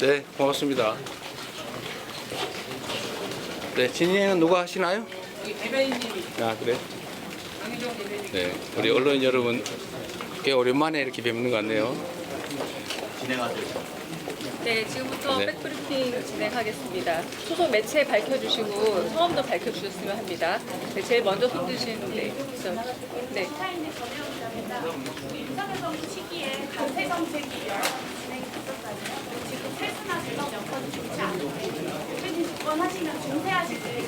네, 고맙습니다. 네, 진행은 누가 하시나요? 대변인님이. 아, 그래? 강희정 대변인. 네, 우리 언론 여러분 꽤 오랜만에 이렇게 뵙는 것 같네요. 네, 지금부터 네. 백브리핑 진행하겠습니다. 소속 매체 밝혀주시고 성함도 밝혀주셨으면 합니다. 네, 제일 먼저 손 드신 네, 네. 윤석열 정부 시기에 강세 정책이 여러 번 진행이 됐었잖아요. 지금 세수나 재정 여건이 좋지 않은데 대표님 집권하시면 중세하실 계획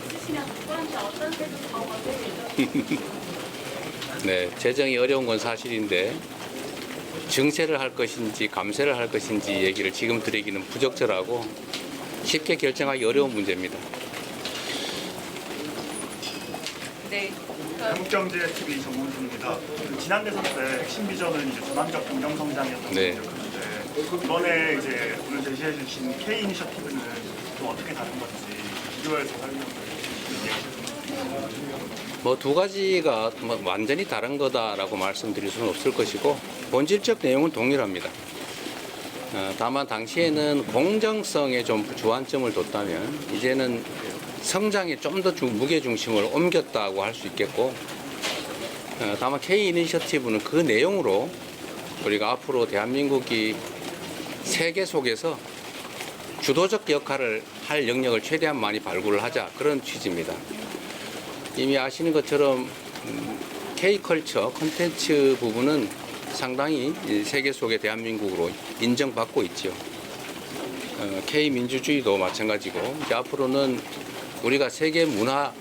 있으시면 누구한테 어떤 세금 더 먼저 네, 재정이 어려운 건 사실인데 증세를 할 것인지 감세를 할 것인지 얘기를 지금 드리기는 부적절하고 쉽게 결정하기 어려운 문제입니다. 네. 한국경제TV 정몽준입니다. 지난 대선 때 핵심 비전은 이제 전환적 긍정 성장이었던 네. 기억하는데 이번에 이제 오늘 제시해 주신 K 이니셔티브는 또 어떻게 다른 건지 비교해서 설명을 해주시면. 뭐 두 가지가 뭐 완전히 다른 거다라고 말씀드릴 수는 없을 것이고 본질적 내용은 동일합니다. 다만 당시에는 공정성에 좀 주안점을 뒀다면 이제는 성장에 좀 더 무게 중심을 옮겼다고 할 수 있겠고 다만 K 이니셔티브는 그 내용으로 우리가 앞으로 대한민국이 세계 속에서 주도적 역할을 할 영역을 최대한 많이 발굴을 하자 그런 취지입니다. 이미 아시는 것처럼 K컬처 콘텐츠 부분은 상당히 세계 속의 대한민국으로 인정받고 있죠. K민주주의도 마찬가지고 이제 앞으로는 우리가 세계 문화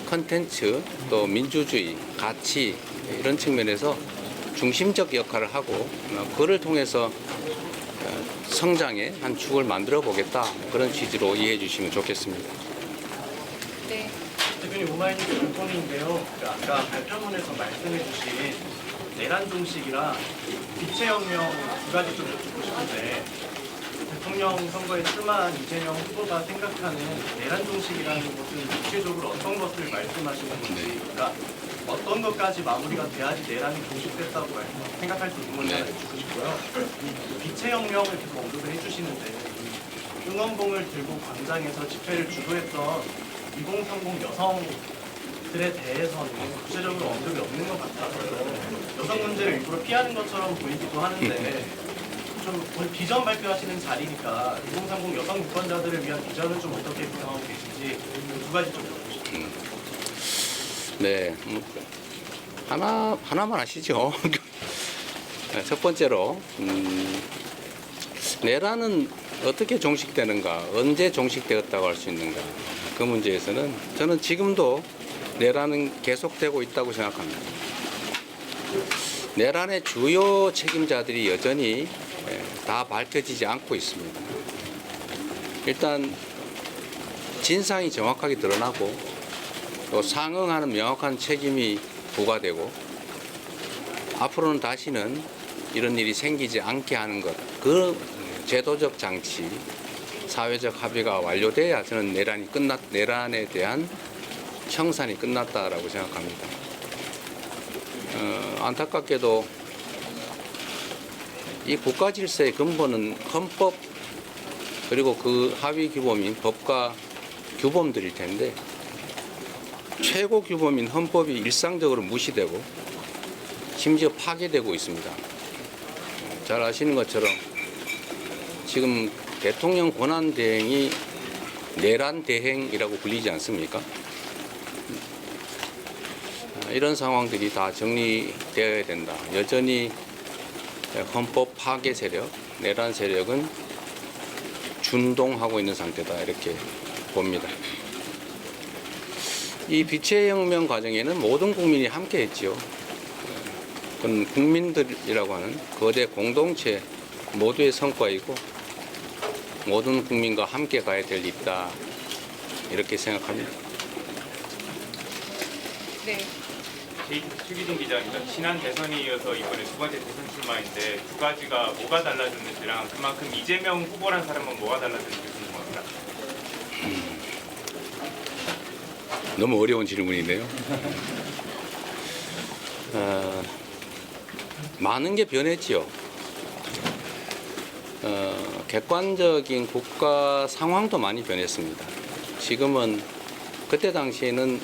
콘텐츠 또 민주주의 가치 이런 측면에서 중심적 역할을 하고 그를 통해서 성장의 한 축을 만들어 보겠다 그런 취지로 이해해 주시면 좋겠습니다. 네. 대표님 오마이뉴스 윤통인데요. 아까 발표문에서 말씀해주신 내란 종식이랑 빛의 혁명 두 가지 좀 여쭙고 싶은데 대통령 선거에 출마한 이재명 후보가 생각하는 내란 종식이라는 것은 구체적으로 어떤 것을 말씀하시는 건지, 그러니까 어떤 것까지 마무리가 돼야지 내란이 종식됐다고 생각할 수 있는 건지 알려주고 싶고요. 빛의 혁명을 계속 언급을 해주시는데 응원봉을 들고 광장에서 집회를 주도했던 2030 여성들에 대해서는 구체적으로 언급이 없는 것 같아서요. 여성 문제를 일부러 피하는 것처럼 보이기도 하는데 좀 오늘 비전 발표하시는 자리니까 2030 여성 유권자들을 위한 비전을 좀 어떻게 구상하고 계신지 두 가지 좀 여쭤보십시오. 네, 하나만 하시죠. 첫 번째로 내란은 어떻게 종식되는가, 언제 종식되었다고 할 수 있는가 그 문제에서는 저는 지금도 내란은 계속되고 있다고 생각합니다. 내란의 주요 책임자들이 여전히 다 밝혀지지 않고 있습니다. 일단 진상이 정확하게 드러나고 또 상응하는 명확한 책임이 부과되고 앞으로는 다시는 이런 일이 생기지 않게 하는 것, 그 제도적 장치, 사회적 합의가 완료돼야 저는 내란에 대한 청산이 끝났다라고 생각합니다. 안타깝게도 이 국가 질서의 근본은 헌법 그리고 그 하위 규범인 법과 규범들일 텐데 최고 규범인 헌법이 일상적으로 무시되고 심지어 파괴되고 있습니다. 잘 아시는 것처럼 지금 대통령 권한 대행이 내란 대행이라고 불리지 않습니까? 이런 상황들이 다 정리되어야 된다. 여전히 헌법 파괴 세력, 내란 세력은 준동하고 있는 상태다. 이렇게 봅니다. 이 빛의 혁명 과정에는 모든 국민이 함께 했지요. 그건 국민들이라고 하는 거대 공동체 모두의 성과이고 모든 국민과 함께 가야 될 일이다. 이렇게 생각합니다. 네. 최기준 기자입니다. 지난 대선에 이어서 이번에 두 번째 대선 출마인데 두 가지가 뭐가 달라졌는지랑 그만큼 이재명 후보란 사람은 뭐가 달라졌는지 궁금합니다. 너무 어려운 질문이네요. 많은 게 변했지요. 객관적인 국가 상황도 많이 변했습니다. 지금은 그때 당시에는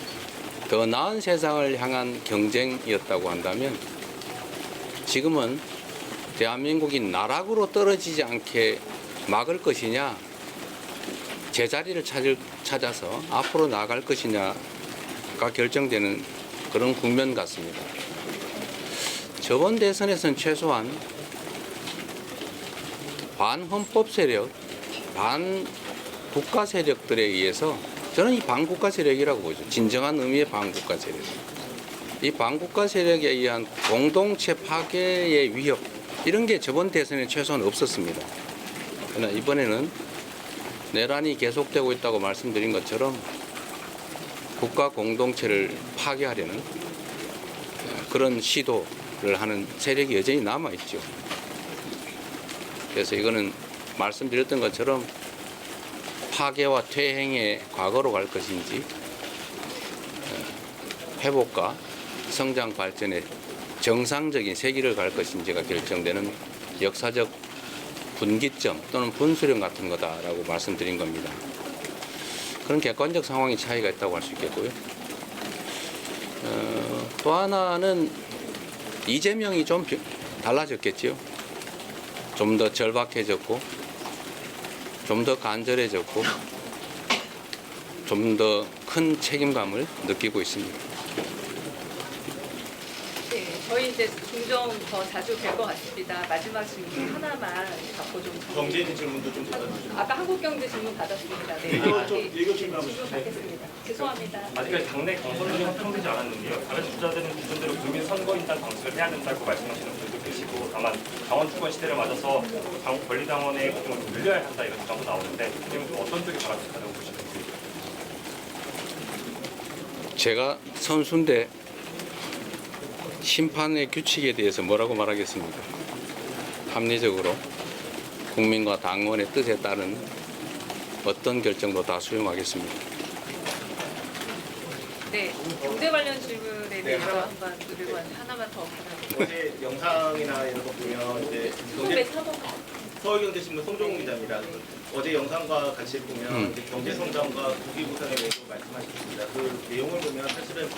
더 나은 세상을 향한 경쟁이었다고 한다면 지금은 대한민국이 나락으로 떨어지지 않게 막을 것이냐, 제자리를 찾아서 앞으로 나아갈 것이냐가 결정되는 그런 국면 같습니다. 저번 대선에서는 최소한 반헌법 세력, 반국가 세력들에 의해서 저는 이 반국가 세력이라고 보죠. 진정한 의미의 반국가 세력. 이 반국가 세력에 의한 공동체 파괴의 위협, 이런 게 저번 대선에 최소한 없었습니다. 그러나 이번에는 내란이 계속되고 있다고 말씀드린 것처럼 국가 공동체를 파괴하려는 그런 시도를 하는 세력이 여전히 남아있죠. 그래서 이거는 말씀드렸던 것처럼 파괴와 퇴행의 과거로 갈 것인지 회복과 성장 발전의 정상적인 세기를 갈 것인지가 결정되는 역사적 분기점 또는 분수령 같은 거다라고 말씀드린 겁니다. 그런 객관적 상황의 차이가 있다고 할 수 있겠고요. 또 하나는 이재명이 좀 달라졌겠지요. 좀 더 절박해졌고, 좀 더 간절해졌고, 좀 더 큰 책임감을 느끼고 있습니다. 네, 저희 이제 종종 더 자주 뵐 것 같습니다. 마지막 질문 하나만 받고 좀. 경제 질문도 좀 받아주시죠. 아까 한국경제 질문 받았습니다. 네. 이거 질문 한번 질문 받겠습니다. 죄송합니다. 아직까지 당내 경선이 확정되지 않았는데요. 다른 주자들은 기존대로 국민 선거인단 방식을 해야 된다고 말씀하시는 분들도 계시고, 다만 당원 주권 시대를 맞아서 권리당원의 활동을 좀 늘려야 한다 이런 주장도 나오는데, 지금 어떤 쪽이 바람직하다고 보시는지. 제가 선수인데 심판의 규칙에 대해서 뭐라고 말하겠습니까? 합리적으로 국민과 당원의 뜻에 따른 어떤 결정도 다 수용하겠습니다. 네, 경제 관련 질문에 대해서 한번 그리고 하나만 더 받아볼게요. 어제 영상이나 이런 거 보면 이제 후배 사법 서울경제신문 송종훈 기자입니다. 어제 영상과 같이 보면 이제 경제 성장과 국위 보상에 대해서 말씀하셨습니다. 그 내용을 보면 사실은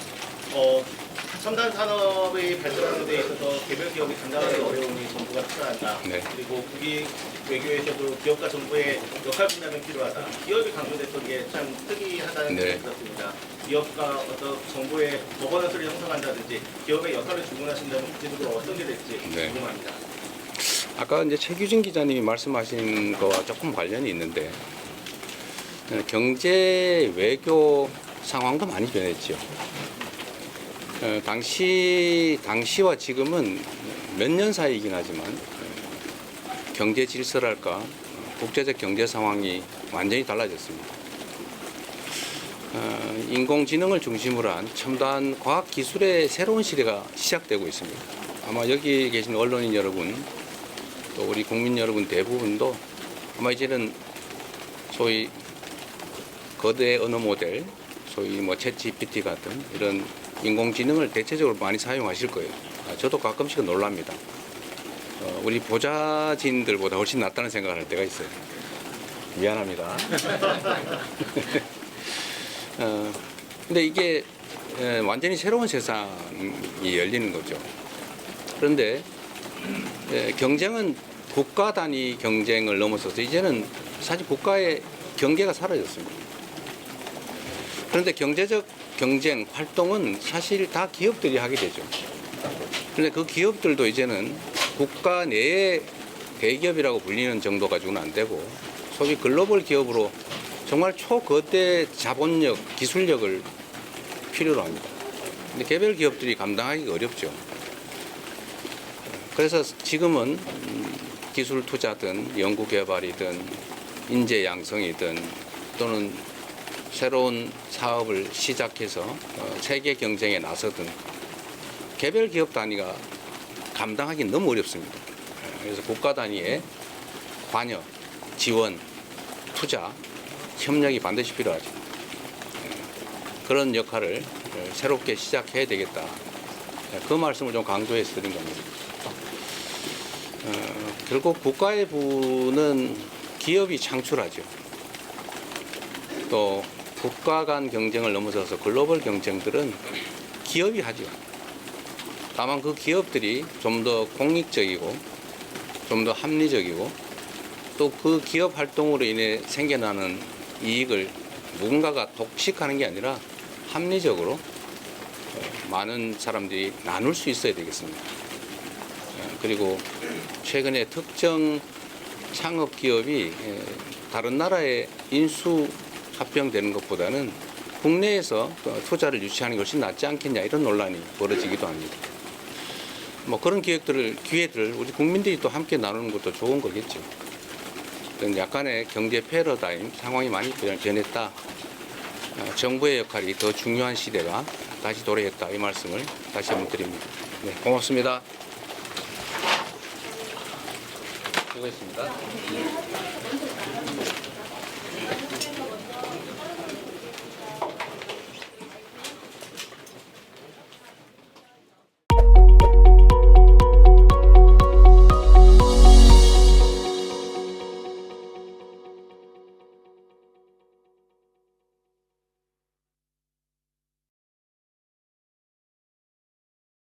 첨단 산업의 발전하는 데 있어서 개별 기업이 감당하기 어려우니 정부가 필요하다. 네. 그리고 국위 외교에서도 기업과 정부의 역할 분담이 필요하다. 기업이 강조됐던 게 참 특이하다는 네. 생각이 들었습니다. 기업과 어떤 정부의 거버넌스를 형성한다든지 기업의 역할을 주문하신다면 구체적으로 어떤 게 될지 네. 궁금합니다. 아까 이제 최규진 기자님이 말씀하신 거와 조금 관련이 있는데 경제 외교 상황도 많이 변했죠. 당시와 지금은 몇 년 사이이긴 하지만 경제 질서랄까 국제적 경제 상황이 완전히 달라졌습니다. 인공지능을 중심으로 한 첨단 과학 기술의 새로운 시대가 시작되고 있습니다. 아마 여기 계신 언론인 여러분 또 우리 국민 여러분 대부분도 아마 이제는 소위 거대 언어 모델, 소위 뭐 챗GPT 같은 이런 인공지능을 대체적으로 많이 사용하실 거예요. 저도 가끔씩은 놀랍니다. 우리 보좌진들보다 훨씬 낫다는 생각을 할 때가 있어요. 미안합니다. 근데 이게 완전히 새로운 세상이 열리는 거죠. 그런데 경쟁은 국가 단위 경쟁을 넘어서서 이제는 사실 국가의 경계가 사라졌습니다. 그런데 경제적 경쟁 활동은 사실 다 기업들이 하게 되죠. 그런데 그 기업들도 이제는 국가 내의 대기업이라고 불리는 정도 가지고는 안 되고 소위 글로벌 기업으로 정말 초거대 자본력, 기술력을 필요로 합니다. 근데 개별 기업들이 감당하기가 어렵죠. 그래서 지금은 기술 투자든 연구 개발이든 인재 양성이든 또는 새로운 사업을 시작해서 세계 경쟁에 나서든 개별 기업 단위가 감당하기 너무 어렵습니다. 그래서 국가 단위의 관여, 지원, 투자, 협력이 반드시 필요하죠. 그런 역할을 새롭게 시작해야 되겠다. 그 말씀을 좀 강조해서 드린 겁니다. 결국 국가의 부는 기업이 창출하죠. 또 국가 간 경쟁을 넘어서서 글로벌 경쟁들은 기업이 하죠. 다만 그 기업들이 좀 더 공익적이고 좀 더 합리적이고 또 그 기업 활동으로 인해 생겨나는 이익을 누군가가 독식하는 게 아니라 합리적으로 많은 사람들이 나눌 수 있어야 되겠습니다. 그리고 최근에 특정 창업 기업이 다른 나라에 인수 합병되는 것보다는 국내에서 투자를 유치하는 것이 낫지 않겠냐 이런 논란이 벌어지기도 합니다. 뭐 그런 기회들을 우리 국민들이 또 함께 나누는 것도 좋은 거겠죠. 약간의 경제 패러다임 상황이 많이 변했다. 정부의 역할이 더 중요한 시대가 다시 도래했다. 이 말씀을 다시 한번 드립니다. 네, 고맙습니다. 수고했습니다.